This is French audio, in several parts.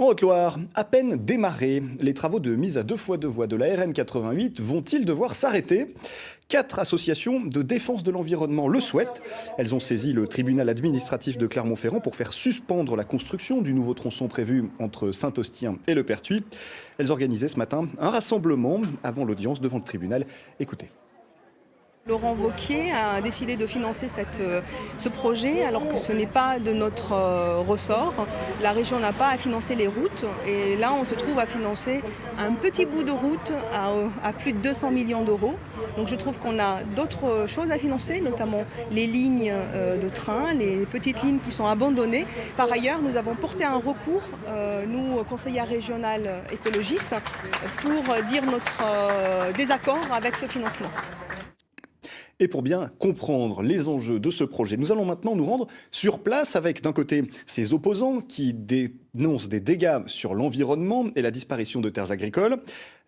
En Haute-Loire, à peine démarrés, les travaux de mise à 2x2 voies de la RN 88 vont-ils devoir s'arrêter ? 4 associations de défense de l'environnement le souhaitent. Elles ont saisi le tribunal administratif de Clermont-Ferrand pour faire suspendre la construction du nouveau tronçon prévu entre Saint-Austien et Le Pertuis. Elles organisaient ce matin un rassemblement avant l'audience devant le tribunal. Écoutez. Laurent Wauquiez a décidé de financer ce projet alors que ce n'est pas de notre ressort. La région n'a pas à financer les routes et là on se trouve à financer un petit bout de route à plus de 200 millions d'euros. Donc je trouve qu'on a d'autres choses à financer, notamment les lignes de train, les petites lignes qui sont abandonnées. Par ailleurs, nous avons porté un recours, nous conseillers régionaux écologistes, pour dire notre désaccord avec ce financement. Et pour bien comprendre les enjeux de ce projet, nous allons maintenant nous rendre sur place avec d'un côté ces opposants qui dénoncent des dégâts sur l'environnement et la disparition de terres agricoles.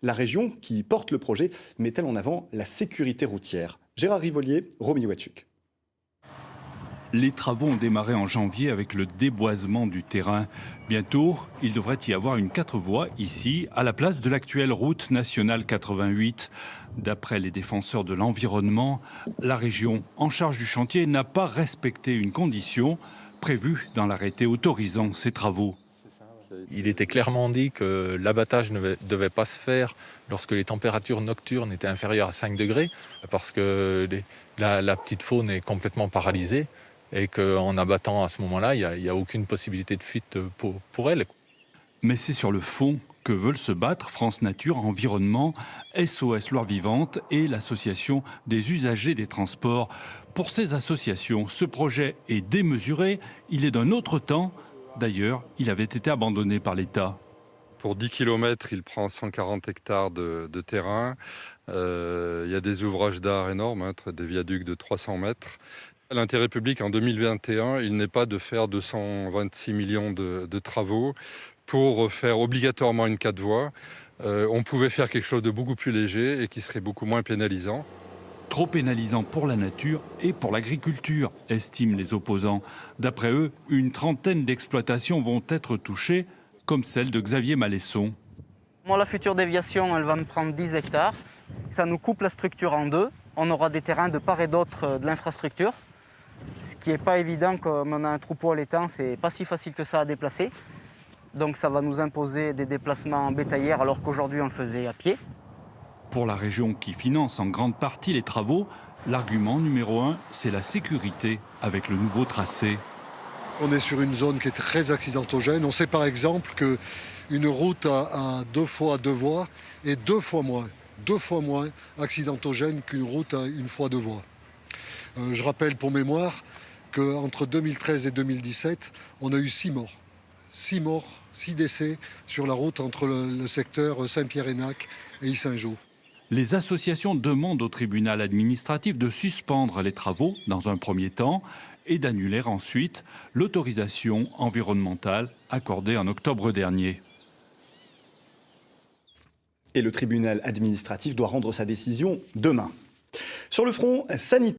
La région qui porte le projet met-elle en avant la sécurité routière ? Gérard Rivolier, Romy Wachuk. Les travaux ont démarré en janvier avec le déboisement du terrain. Bientôt, il devrait y avoir une 4 voies ici, à la place de l'actuelle route nationale 88. D'après les défenseurs de l'environnement, la région en charge du chantier n'a pas respecté une condition prévue dans l'arrêté autorisant ces travaux. Il était clairement dit que l'abattage ne devait pas se faire lorsque les températures nocturnes étaient inférieures à 5 degrés, parce que la petite faune est complètement paralysée et qu'en abattant à ce moment-là, il n'y a aucune possibilité de fuite pour elle. Mais c'est sur le fond que veulent se battre France Nature Environnement, SOS Loire Vivante et l'association des usagers des transports. Pour ces associations, ce projet est démesuré, il est d'un autre temps. D'ailleurs, il avait été abandonné par l'État. Pour 10 km, il prend 140 hectares de terrain. Il y a des ouvrages d'art énormes, des viaducs de 300 mètres. L'intérêt public en 2021, il n'est pas de faire 226 millions de travaux pour faire obligatoirement une 4 voies. On pouvait faire quelque chose de beaucoup plus léger et qui serait beaucoup moins pénalisant. Trop pénalisant pour la nature et pour l'agriculture, estiment les opposants. D'après eux, une trentaine d'exploitations vont être touchées, comme celle de Xavier Malesson. Moi, la future déviation, elle va me prendre 10 hectares. Ça nous coupe la structure en deux. On aura des terrains de part et d'autre de l'infrastructure. Ce qui n'est pas évident, comme on a un troupeau à l'étang, c'est pas si facile que ça à déplacer. Donc ça va nous imposer des déplacements bétaillères alors qu'aujourd'hui on le faisait à pied. Pour la région qui finance en grande partie les travaux, l'argument numéro 1, c'est la sécurité avec le nouveau tracé. On est sur une zone qui est très accidentogène. On sait par exemple qu'une route à 2 fois 2 voies est 2 fois moins accidentogène qu'une route à 1 fois 2 voies. Je rappelle pour mémoire qu'entre 2013 et 2017, on a eu 6 morts. 6 décès sur la route entre le secteur Saint-Pierre-Énac et Yssingeaux. Les associations demandent au tribunal administratif de suspendre les travaux dans un premier temps et d'annuler ensuite l'autorisation environnementale accordée en octobre dernier. Et le tribunal administratif doit rendre sa décision demain. Sur le front sanitaire,